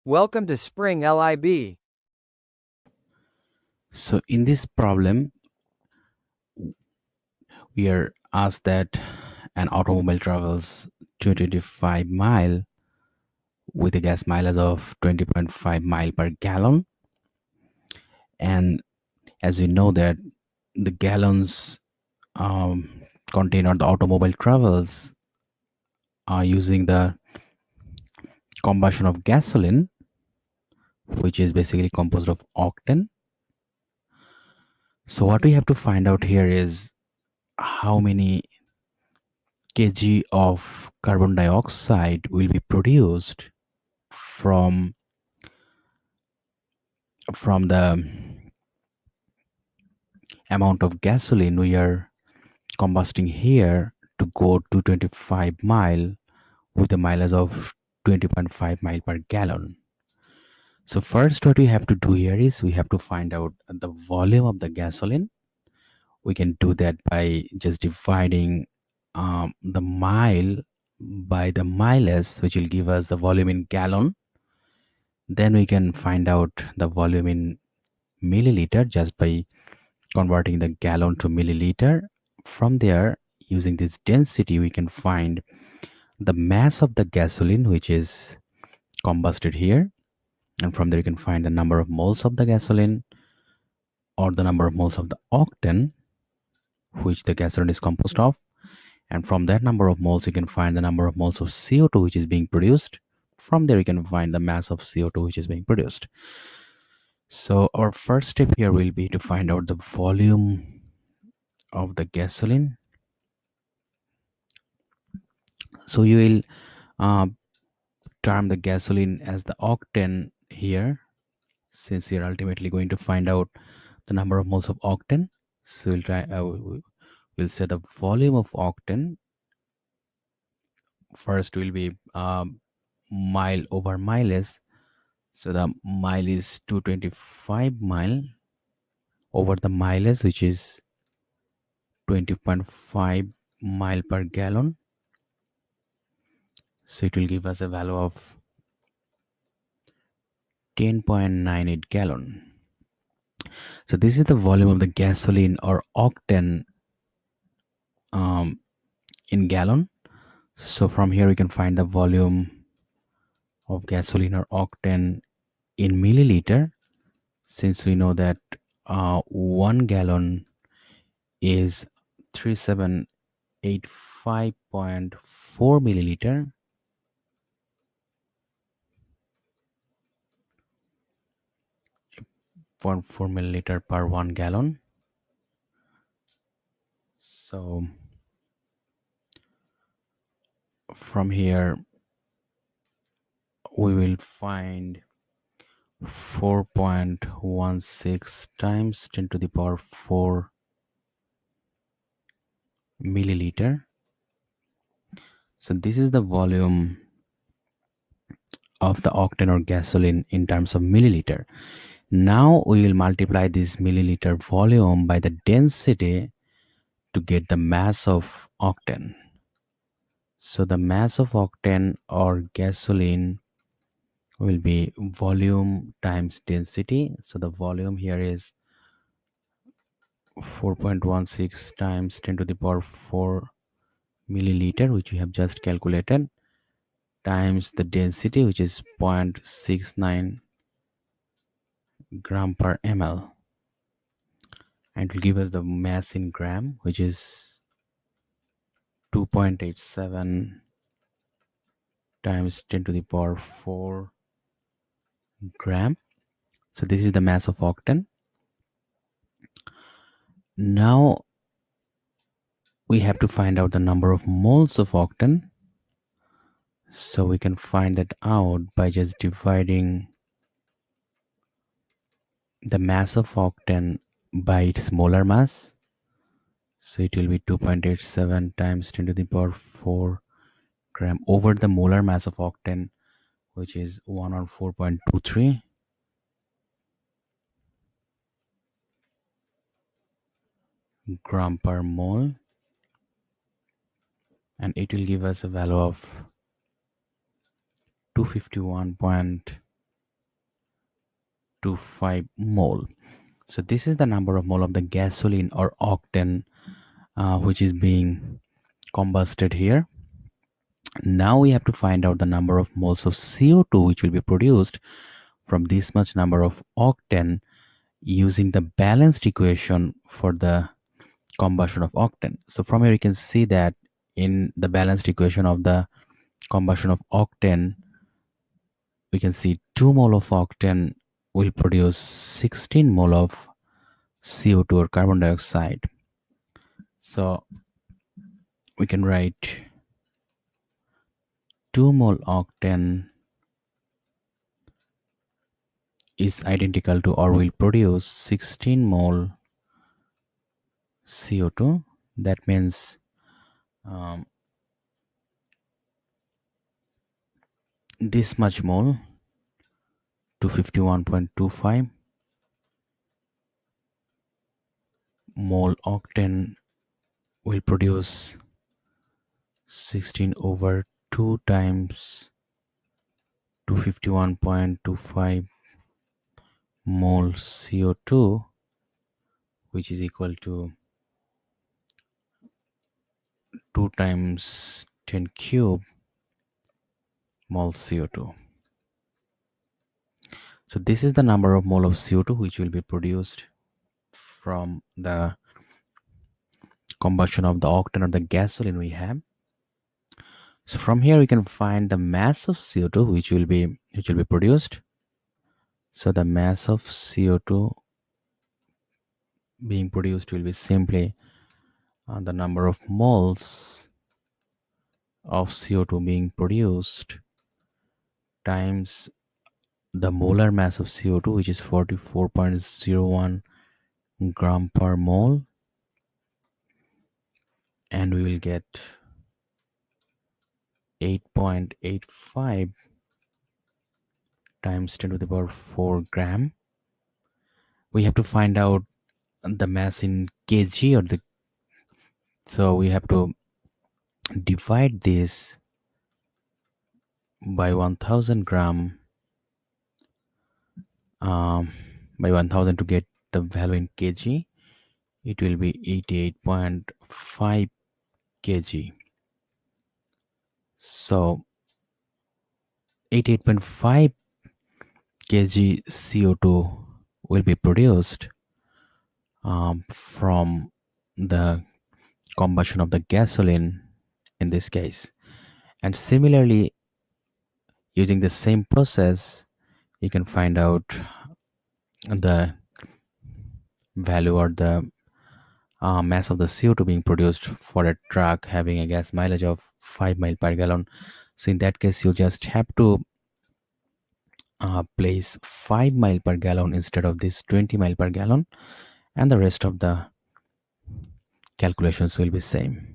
Welcome to Spring LIB. So in this problem, we are asked that an automobile travels 225 mile with a gas mileage of 20.5 mile per gallon. And as we know that the gallons contained on the automobile travels are using the combustion of gasoline, which is basically composed of octane. So what we have to find out here is how many kg of carbon dioxide will be produced from the amount of gasoline we are combusting here to go to 25 mile with a mileage of 20.5 mile per gallon. So first what we have to do here is we have to find out the volume of the gasoline. We can do that by just dividing the mile by the mileage, which will give us the volume in gallon. Then we can find out the volume in milliliter just by converting the gallon to milliliter. From there, using this density, we can find the mass of the gasoline, which is combusted here. And from there, you can find the number of moles of the gasoline or the number of moles of the octane, which the gasoline is composed of. And from that number of moles, you can find the number of moles of CO2, which is being produced. From there, you can find the mass of CO2, which is being produced. So our first step here will be to find out the volume of the gasoline. So you will term the gasoline as the octane here, since you're ultimately going to find out the number of moles of octane. So we'll say the volume of octane. First will be mile over mileage. So the mile is 225 mile over the mileage, which is 20.5 mile per gallon. So it will give us a value of 10.98 gallon. So this is the volume of the gasoline or octane in gallon. So from here we can find the volume of gasoline or octane in milliliter, since we know that 1 gallon is 3785.4 milliliter. 0.4 milliliter per 1 gallon. So from here we will find 4.16 times 10 to the power 4 milliliter. So this is the volume of the octane or gasoline in terms of milliliter. Now we will multiply this milliliter volume by the density to get the mass of octane. So the mass of octane or gasoline will be volume times density. So the volume here is 4.16 times 10 to the power 4 milliliter, which we have just calculated, times the density, which is 0.69 gram per ml, and it will give us the mass in gram, which is 2.87 times 10 to the power 4 gram. So this is the mass of octane. Now we have to find out the number of moles of octane. So we can find that out by just dividing the mass of octane by its molar mass. So it will be 2.87 times 10 to the power 4 gram over the molar mass of octane, which is 104.23 gram per mole, and it will give us a value of 251.9 mole. So this is the number of mole of the gasoline or octane which is being combusted here. Now we have to find out the number of moles of CO2 which will be produced from this much number of octane using the balanced equation for the combustion of octane. So from here you can see that in the balanced equation of the combustion of octane, we can see 2 mole of octane will produce 16 mole of CO2 or carbon dioxide. So we can write 2 mole octane is identical to or will produce 16 mole CO2. That means this much mole, 251.25 mole octane will produce 16 over 2 times 251.25 mole CO2, which is equal to 2 times 10 cube mole CO2. So this is the number of mole of CO2 which will be produced from the combustion of the octane or the gasoline we have. So from here we can find the mass of CO2 which will be produced. So the mass of CO2 being produced will be simply the number of moles of CO2 being produced times the molar mass of CO2, which is 44.01 gram per mole, and we will get 8.85 times 10 to the power 4 gram. We have to find out the mass in kg, or the so we have to divide this by 1000 gram, by 1000 to get the value in kg. It will be 88.5 kg. So 88.5 kg CO2 will be produced from the combustion of the gasoline in this case. And similarly, using the same process, you can find out the value or the mass of the CO2 being produced for a truck having a gas mileage of 5 mile per gallon. So in that case, you just have to place 5 mile per gallon instead of this 20 mile per gallon, and the rest of the calculations will be same.